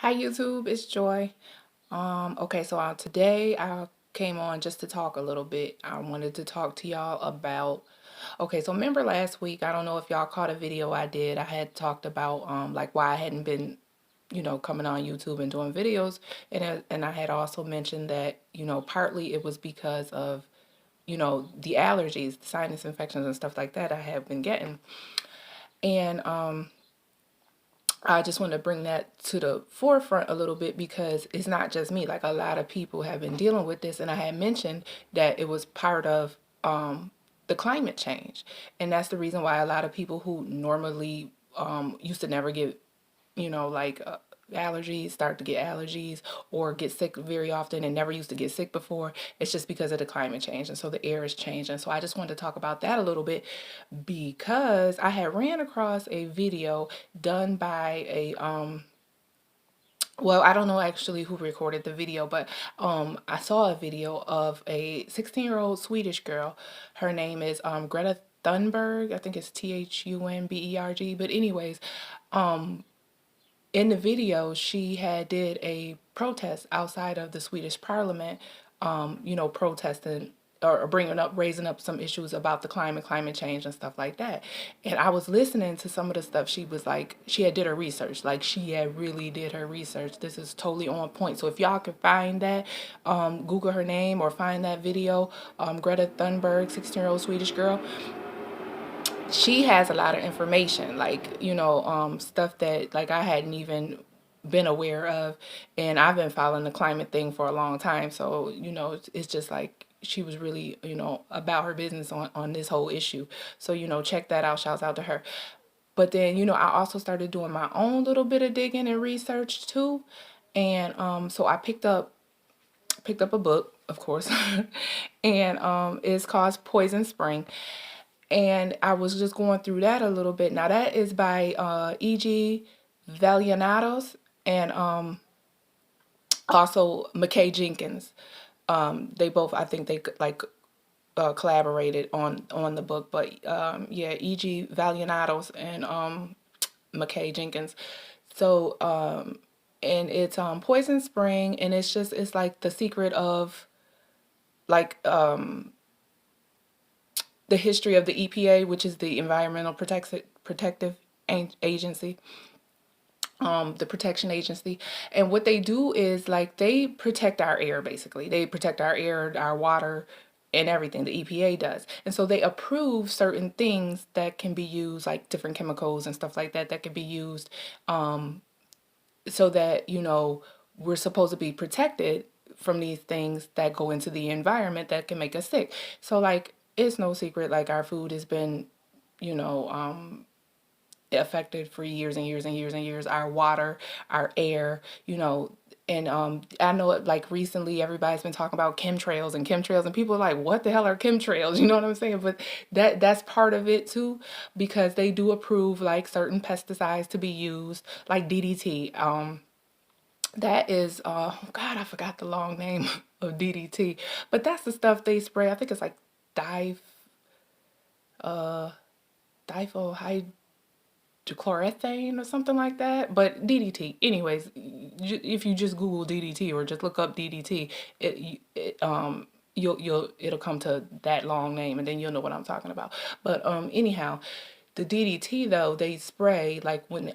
Hi YouTube, it's Joy. Okay, so today I came on just to talk a little bit. I wanted to talk to y'all about, okay, so remember last week, I don't know if y'all caught a video I did. I had talked about like why I hadn't been, coming on YouTube and doing videos. And I had also mentioned that, partly it was because of, the allergies, the sinus infections and stuff like that I have been getting. And I just want to bring that to the forefront a little bit because it's not just me. Like a lot of people have been dealing with this, and I had mentioned that it was part of the climate change, and that's the reason why a lot of people who normally used to never get like allergies, start to get allergies or get sick very often and never used to get sick before. It's just because of the climate change. And so the air is changing. So I just wanted to talk about that a little bit because I had ran across a video done by a well, I don't know actually who recorded the video, but I saw a video of a 16-year-old Swedish girl. Her name is Greta Thunberg. I think it's Thunberg. But anyways, in the video, she had did a protest outside of the Swedish parliament, protesting or bringing up, raising up some issues about the climate change and stuff like that. And I was listening to some of the stuff she was like, she had did her research, like she had really did her research. This is totally on point. So if y'all can find that, Google her name or find that video, Greta Thunberg, 16-year-old Swedish girl, she has a lot of information, like, stuff that like I hadn't even been aware of. And I've been following the climate thing for a long time. So, it's just like she was really, about her business on this whole issue. So, check that out. Shouts out to her. But then, I also started doing my own little bit of digging and research too. And so I picked up a book, of course, and it's called Poison Spring, and I was just going through that a little bit. Now that is by E.G. Valianatos and also McKay Jenkins. They both, I think they like collaborated on the book, but yeah, E.G. Valianatos and McKay Jenkins. So and it's Poison Spring, and it's like the secret of like the history of the EPA, which is the Environmental Protective Agency, the protection agency. And what they do is like they protect our air, basically. They protect our air, our water, and everything. The EPA does. And so they approve certain things that can be used, like different chemicals and stuff like that, that can be used so that, we're supposed to be protected from these things that go into the environment that can make us sick. So like it's no secret, like our food has been, you know, affected for years and years and years and years. Our water, our air, and I know it, like recently everybody's been talking about chemtrails and people are like, what the hell are chemtrails? You know what I'm saying? But that's part of it too, because they do approve like certain pesticides to be used, like DDT. That is, God, I forgot the long name of DDT, but that's the stuff they spray. I think it's like di diphenhydrochloroethane or something like that. But DDT, anyways, if you just Google DDT or just look up DDT, it'll come to that long name, and then you'll know what I'm talking about. But anyhow, the DDT though, they spray like when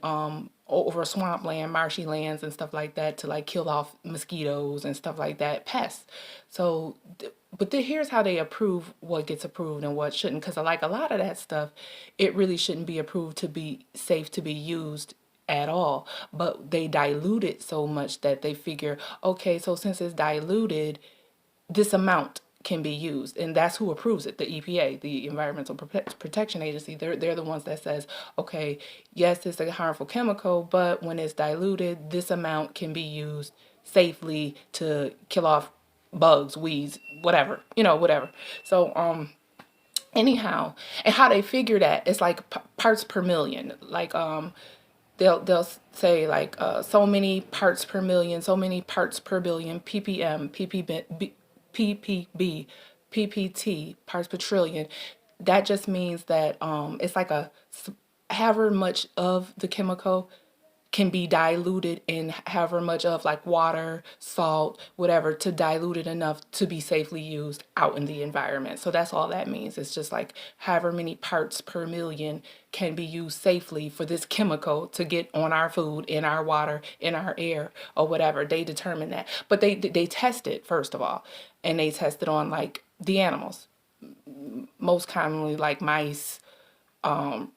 over swampland, marshy lands and stuff like that to like kill off mosquitoes and stuff like that, pests. So but here's how they approve what gets approved and what shouldn't, because like a lot of that stuff, it really shouldn't be approved to be safe to be used at all. But they dilute it so much that they figure, okay, so since it's diluted, this amount can be used, and that's who approves it. The EPA, the Environmental Protection Agency, they're the ones that says, okay, yes, it's a harmful chemical, but when it's diluted, this amount can be used safely to kill off bugs, weeds, whatever, whatever. So anyhow, and how they figure that, it's like parts per million. Like they'll say like so many parts per million, so many parts per billion, ppm, ppb, ppt, parts per trillion. That just means that it's like a however much of the chemical can be diluted in however much of like water, salt, whatever, to dilute it enough to be safely used out in the environment. So that's all that means. It's just like however many parts per million can be used safely for this chemical to get on our food, in our water, in our air, or whatever. They determine that. But they test it first of all, and they test it on like the animals, most commonly like mice,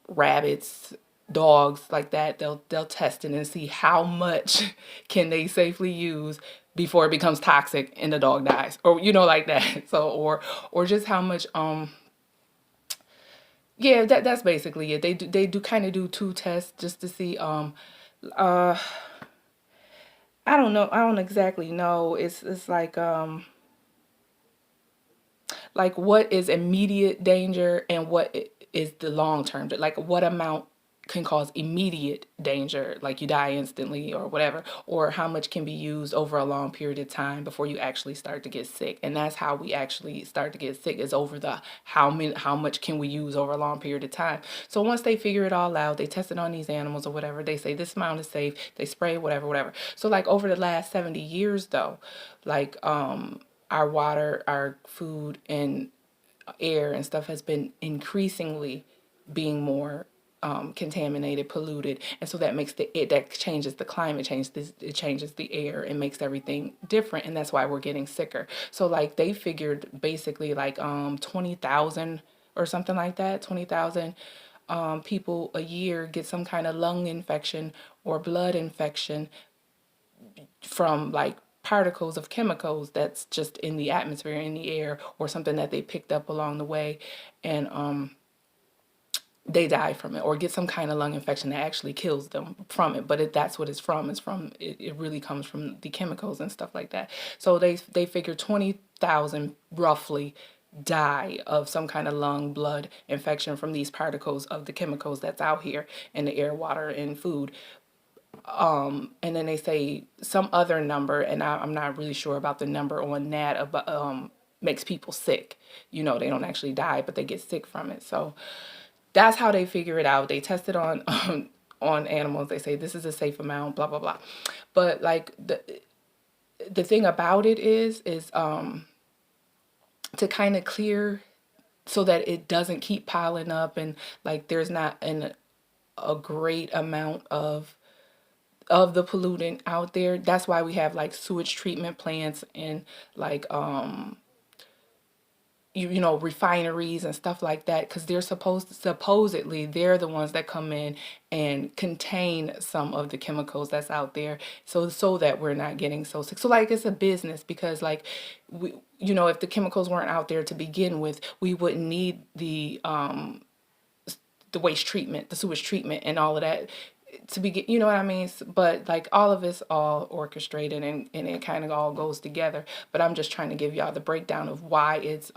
rabbits, dogs, like that. They'll test it and see how much can they safely use before it becomes toxic and the dog dies, or like that. So or just how much yeah, that's basically it. They do kind of do two tests just to see uh I don't know, I don't exactly know. It's like what is immediate danger and what is the long term, like what amount can cause immediate danger, like you die instantly or whatever, or how much can be used over a long period of time before you actually start to get sick. And that's how we actually start to get sick, is over the how much can we use over a long period of time. So once they figure it all out, they test it on these animals or whatever, they say this amount is safe, they spray whatever. So like over the last 70 years though, like our water, our food, and air and stuff has been increasingly being more contaminated, polluted, and so that makes that changes the climate change. It changes the air and makes everything different, and that's why we're getting sicker. So like they figured basically like 20,000 or something like that, 20,000 people a year get some kind of lung infection or blood infection from like particles of chemicals that's just in the atmosphere, in the air, or something that they picked up along the way, and they die from it or get some kind of lung infection that actually kills them from it. But that's what it's from. It really comes from the chemicals and stuff like that. So they figure 20,000 roughly die of some kind of lung blood infection from these particles of the chemicals that's out here in the air, water, and food. And then they say some other number, and I'm not really sure about the number on that, about makes people sick. They don't actually die, but they get sick from it. So that's how they figure it out. They test it on on animals. They say this is a safe amount, blah blah blah. But like the thing about it is to kind of clear so that it doesn't keep piling up, and like there's not a great amount of the pollutant out there. That's why we have like sewage treatment plants and like refineries and stuff like that, because they're supposedly they're the ones that come in and contain some of the chemicals that's out there, so that we're not getting so sick. So like it's a business, because like we if the chemicals weren't out there to begin with, we wouldn't need the waste treatment, the sewage treatment, and all of that to begin, you know what I mean? But like all of it's all orchestrated, and it kind of all goes together. But I'm just trying to give y'all the breakdown of why it's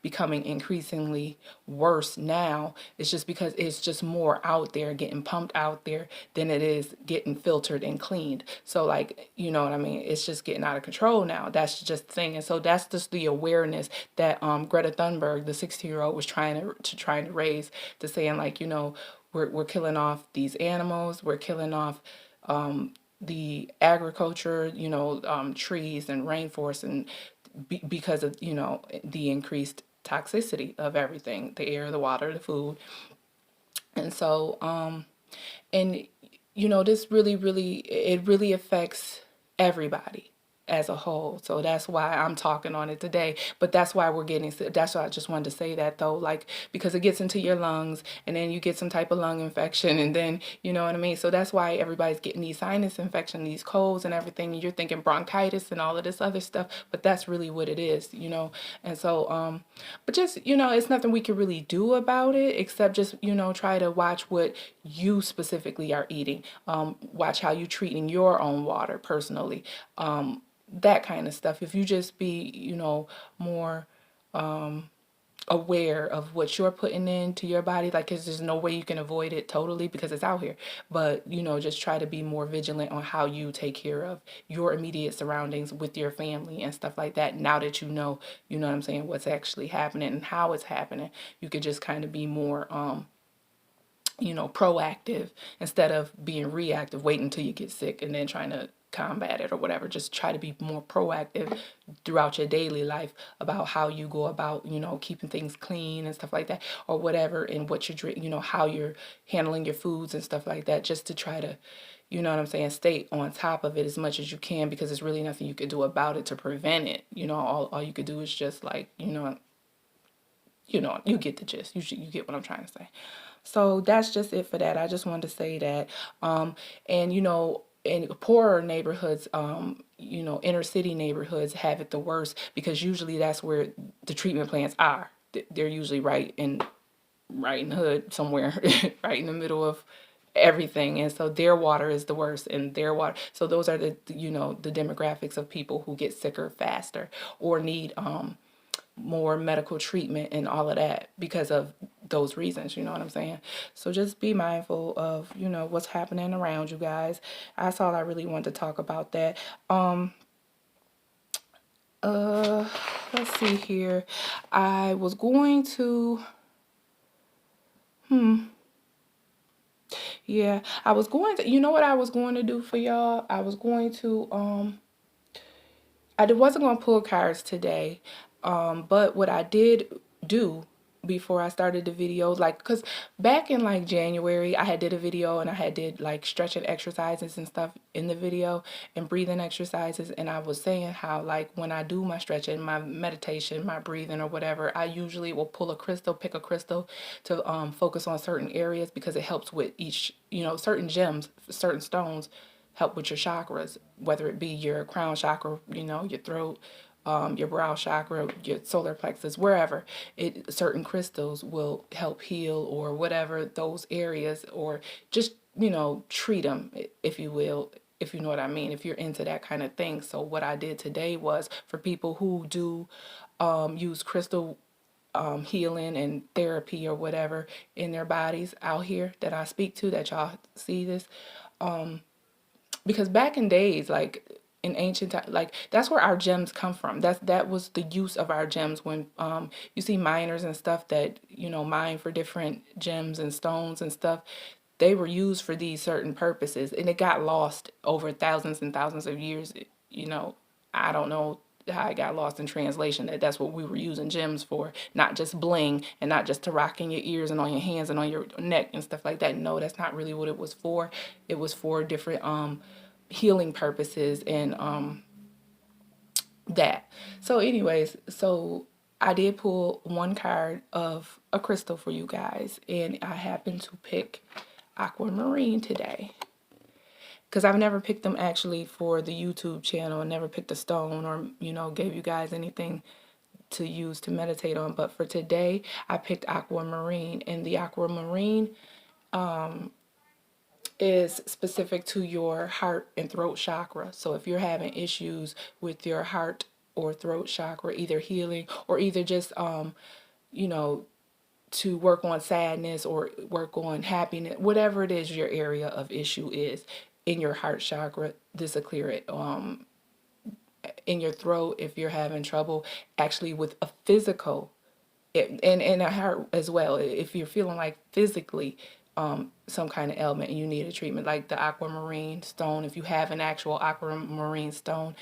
becoming increasingly worse now. It's just because it's just more out there, getting pumped out there, than it is getting filtered and cleaned. So like, you know what I mean? It's just getting out of control now. That's just the thing. And so that's just the awareness that Greta Thunberg, the 16-year-old, was trying to raise, to saying like, we're killing off these animals. We're killing off the agriculture, trees and rainforests, and because of the increased toxicity of everything, the air, the water, the food. And so and this really affects everybody as a whole. So that's why I'm talking on it today. But that's why we're getting sick. That's why I just wanted to say that though, like, because it gets into your lungs, and then you get some type of lung infection, and then you know what I mean. So that's why everybody's getting these sinus infection, these colds and everything. And you're thinking bronchitis and all of this other stuff, but that's really what it is. And so but just it's nothing we can really do about it, except just try to watch what you specifically are eating. Watch how you treating your own water personally. That kind of stuff. If you just be, more aware of what you're putting into your body, like, 'cause there's no way you can avoid it totally because it's out here. But, just try to be more vigilant on how you take care of your immediate surroundings with your family and stuff like that. Now that you know what I'm saying, what's actually happening and how it's happening, you could just kind of be more proactive instead of being reactive, waiting until you get sick and then trying to combat it or whatever. Just try to be more proactive throughout your daily life about how you go about, keeping things clean and stuff like that, or whatever, and what you drink, how you're handling your foods and stuff like that, just to try to, you know what I'm saying, stay on top of it as much as you can, because there's really nothing you could do about it to prevent it. All you could do is just like, you get the gist. You get what I'm trying to say. So that's just it for that. I just wanted to say that. And in poorer neighborhoods, inner city neighborhoods have it the worst, because usually that's where the treatment plants are. They're usually right in the hood somewhere, right in the middle of everything. And so their water is the worst, and their water. So those are the demographics of people who get sicker faster or need more medical treatment and all of that because of those reasons. You know what I'm saying? So just be mindful of, what's happening around you guys. That's all I really wanted to talk about that. Uh let's see here. I was going to yeah, I was going to, what I was going to do for y'all? I was going to wasn't going to pull cards today, but what I did do before I started the video, like, because back in like January, I had did a video and I had did like stretching exercises and stuff in the video and breathing exercises, and I was saying how, like, when I do my stretching, my meditation, my breathing or whatever, I usually will pick a crystal to focus on certain areas, because it helps with each, certain gems, certain stones help with your chakras, whether it be your crown chakra, your throat, your brow chakra, your solar plexus, wherever. Certain crystals will help heal or whatever those areas, or just, treat them, if you will, if you know what I mean, if you're into that kind of thing. So what I did today was, for people who do use crystal healing and therapy or whatever in their bodies out here that I speak to, that y'all see this, because back in days, like in ancient time, like that's where our gems come from. That was the use of our gems. When you see miners and stuff that mine for different gems and stones and stuff, they were used for these certain purposes, and it got lost over thousands and thousands of years. I don't know how it got lost in translation, that's what we were using gems for, not just bling, and not just to rock in your ears and on your hands and on your neck and stuff like that. No, that's not really what it was for. It was for different healing purposes and that. So anyways, so I did pull one card of a crystal for you guys, and I happened to pick Aquamarine today, because I've never picked them actually for the YouTube channel, and never picked a stone or gave you guys anything to use to meditate on. But for today, I picked Aquamarine, and the Aquamarine is specific to your heart and throat chakra. So if you're having issues with your heart or throat chakra, either healing or either just you know to work on sadness or work on happiness, whatever it is your area of issue is in your heart chakra, this will clear it. In your throat, if you're having trouble actually with a physical, and a heart as well, if you're feeling like physically some kind of ailment and you need a treatment, like the aquamarine stone, if you have an actual aquamarine stone,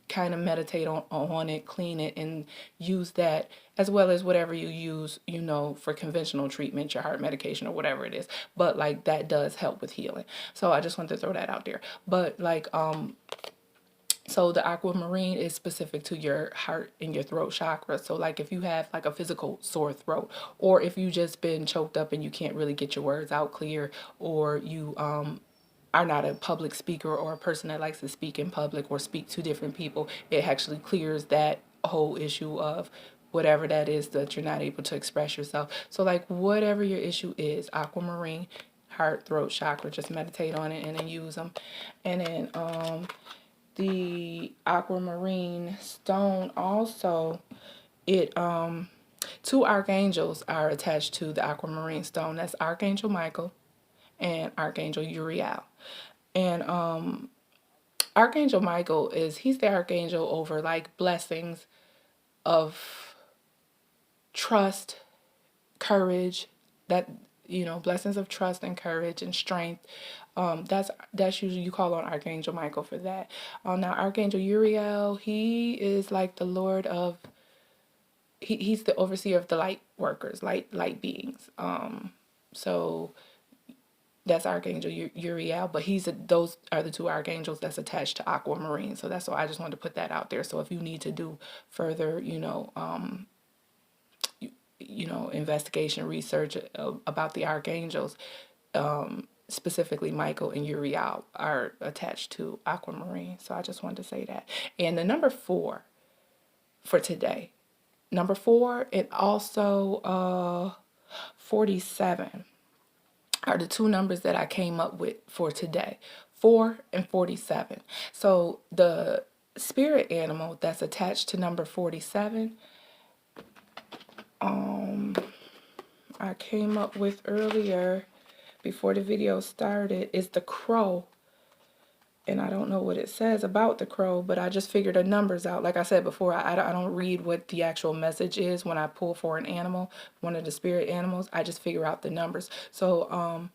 kind of meditate on it, clean it, and use that, as well as whatever you use, for conventional treatment, your heart medication or whatever it is. But like that does help with healing. So I just wanted to throw that out there. But like so the aquamarine is specific to your heart and your throat chakra. So like if you have like a physical sore throat, or if you just been choked up and you can't really get your words out clear, or you are not a public speaker or a person that likes to speak in public or speak to different people, it actually clears that whole issue of whatever that is that you're not able to express yourself. So like whatever your issue is, aquamarine, heart, throat chakra, just meditate on it and then use them. And then the aquamarine stone also, it two archangels are attached to the aquamarine stone. That's Archangel Michael and Archangel Uriel. And Archangel Michael he's the archangel over like blessings of trust, courage, that blessings of trust and courage and strength. That's usually you call on Archangel Michael for that. Now Archangel Uriel, he is like the Lord of he's the overseer of the light workers, light beings. So that's Archangel Uriel, but those are the two archangels that's attached to Aquamarine. So that's why I just wanted to put that out there. So if you need to do further, investigation research about the archangels, specifically Michael and Uriel are attached to Aquamarine. So I just wanted to say that. And the number 4 for today, number 4 and also 47 are the two numbers that I came up with for today. 4 and 47. So the spirit animal that's attached to number 47, I came up with earlier before the video started, is the crow. And I don't know what it says about the crow, but I just figured the numbers out. Like I said before, I don't read what the actual message is when I pull for an animal, one of the spirit animals. I just figure out the numbers. So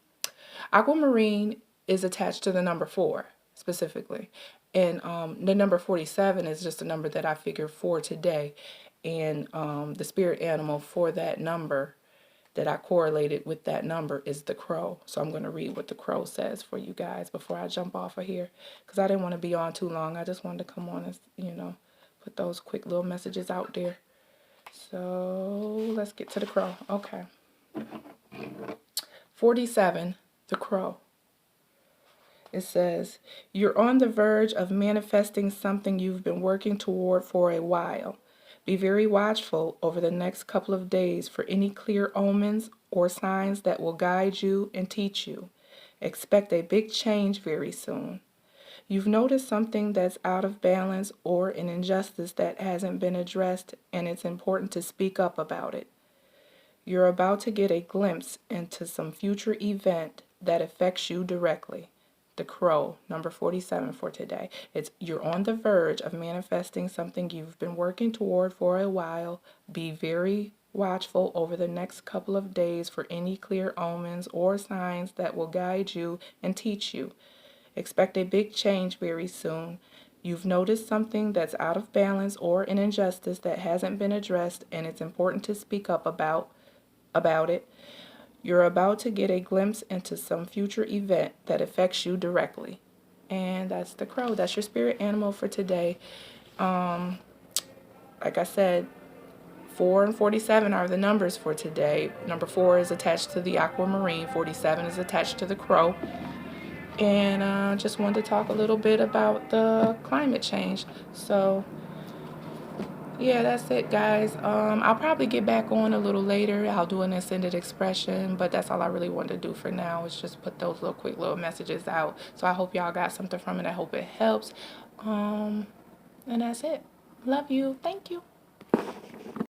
Aquamarine is attached to the number 4 specifically. And the number 47 is just a number that I figured for today. And the spirit animal for that number that I correlated with that number is the crow. So I'm going to read what the crow says for you guys before I jump off of here, because I didn't want to be on too long. I just wanted to come on and, put those quick little messages out there. So let's get to the crow. Okay. 47, the crow. It says, you're on the verge of manifesting something you've been working toward for a while. Be very watchful over the next couple of days for any clear omens or signs that will guide you and teach you. Expect a big change very soon. You've noticed something that's out of balance or an injustice that hasn't been addressed, and it's important to speak up about it. You're about to get a glimpse into some future event that affects you directly. The crow, number 47 for today. You're on the verge of manifesting something you've been working toward for a while. Be very watchful over the next couple of days for any clear omens or signs that will guide you and teach you. Expect a big change very soon. You've noticed something that's out of balance or an injustice that hasn't been addressed, and it's important to speak up about it. You're about to get a glimpse into some future event that affects you directly. And that's the crow. That's your spirit animal for today. Like I said, 4 and 47 are the numbers for today. Number 4 is attached to the Aquamarine. 47 is attached to the crow. And just wanted to talk a little bit about the climate change. So yeah, that's it, guys. I'll probably get back on a little later. I'll do an extended expression, but that's all I really wanted to do for now, is just put those little quick little messages out. So I hope y'all got something from it. I hope it helps. And that's it. Love you. Thank you.